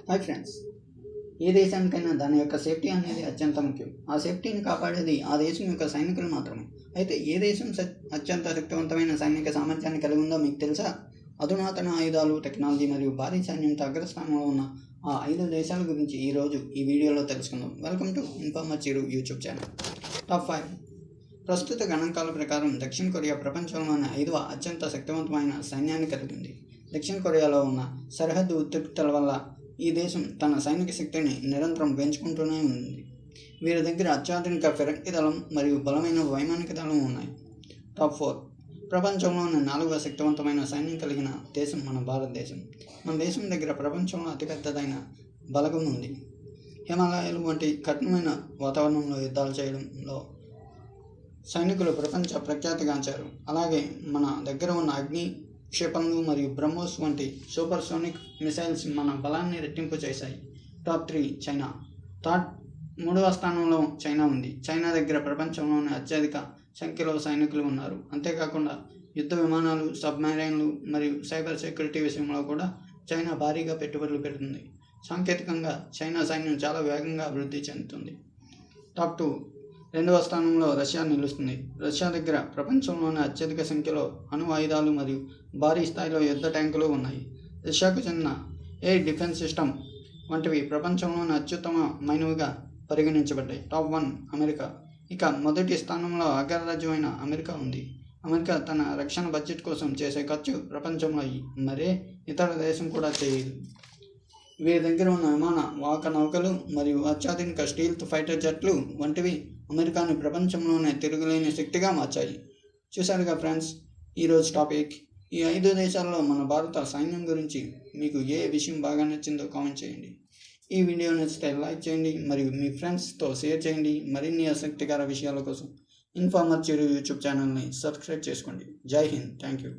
Hi friends, ఏ దేశానికైనా దాని యొక్క సేఫ్టీ అనేది అత్యంత ముఖ్యం. ఆ సేఫ్టీని కాపాడేది ఆ దేశం యొక్క సైనికులు మాత్రమే. అయితే ఏ దేశం అత్యంత శక్తివంతమైన సైనిక సామర్థ్యాన్ని కలిగి ఉందో మీకు తెలుసా? అధునాతన ఆయుధాలు, టెక్నాలజీ మరియు భారీ సైన్యంతో అగ్రస్థానంలో ఉన్న ఆ 5 దేశాల గురించి ఈరోజు ఈ వీడియోలో తెలుసుకుందాం. Welcome to informer Chiru YouTube channel. Top 5. ప్రస్తుత గణాంకాల ప్రకారం దక్షిణ కొరియా ప్రపంచంలోని 5వ అత్యంత శక్తివంతమైన సైన్యాన్ని కలిగి ఉంది. దక్షిణ కొరియాలో ఉన్న సరిహద్దు ఉద్రిక్తతల వల్ల ఈ దేశం తన సైనిక శక్తిని నిరంతరం పెంచుకుంటూనే ఉంది. వీరి దగ్గర అత్యాధునిక ఫిరంగి దళం మరియు బలమైన వైమానిక దళం ఉన్నాయి. టాప్ 4. ప్రపంచంలోని 4వ శక్తివంతమైన సైన్యం కలిగిన దేశం మన భారతదేశం. మన దేశం దగ్గర ప్రపంచంలో అతిపెద్దదైన బలగం ఉంది. హిమాలయాలు వంటి కఠినమైన వాతావరణంలో యుద్ధాలు చేయడంలో సైనికులు ప్రపంచ ప్రఖ్యాతిగాంచారు. అలాగే మన దగ్గర ఉన్న అగ్ని క్షిపణులు మరియు బ్రహ్మోస్ వంటి సూపర్ సోనిక్ మిసైల్స్ మన బలాన్ని రెట్టింపు చేశాయి. టాప్ 3. చైనా. 3వ స్థానంలో చైనా ఉంది. చైనా దగ్గర ప్రపంచంలోని అత్యధిక సంఖ్యలో సైనికులు ఉన్నారు. అంతేకాకుండా యుద్ధ విమానాలు, సబ్మెరైన్లు మరియు సైబర్ సెక్యూరిటీ విషయంలో కూడా చైనా భారీగా పెట్టుబడులు పెడుతుంది. సాంకేతికంగా చైనా సైన్యం చాలా వేగంగా అభివృద్ధి చెందుతుంది. టాప్ 2. 2వ స్థానంలో రష్యా నిలుస్తుంది. రష్యా దగ్గర ప్రపంచంలోని అత్యధిక సంఖ్యలో అణు ఆయుధాలు మరియు భారీ స్థాయిలో యుద్ధ ట్యాంకులు ఉన్నాయి. రష్యాకు చెందిన ఎయిర్ డిఫెన్స్ సిస్టమ్ వంటివి ప్రపంచంలోని అత్యుత్తమమైనవిగా పరిగణించబడ్డాయి. టాప్ 1. అమెరికా. ఇక మొదటి స్థానంలో అగ్రరాజ్యమైన అమెరికా ఉంది. అమెరికా తన రక్షణ బడ్జెట్ కోసం చేసే ఖర్చు ప్రపంచంలో మరే ఇతర దేశం కూడా చేయదు. వీరి దగ్గర ఉన్న విమాన వాహక నౌకలు మరియు అత్యాధునిక స్టీల్త్ ఫైటర్ జెట్లు వంటివి అమెరికాను ప్రపంచంలోనే తిరుగులేని శక్తిగా మార్చాయి. చూశారుగా ఫ్రెండ్స్, ఈరోజు టాపిక్. ఈ 5 దేశాల్లో మన భారత సైన్యం గురించి మీకు ఏ విషయం బాగా నచ్చిందో కామెంట్ చేయండి. ఈ వీడియో నచ్చితే లైక్ చేయండి మరియు మీ ఫ్రెండ్స్తో షేర్ చేయండి. మరిన్ని ఆసక్తికర విషయాల కోసం ఇన్ఫార్మర్ చిరు యూట్యూబ్ ఛానల్ని సబ్స్క్రైబ్ చేసుకోండి. జై హింద్. Thank you.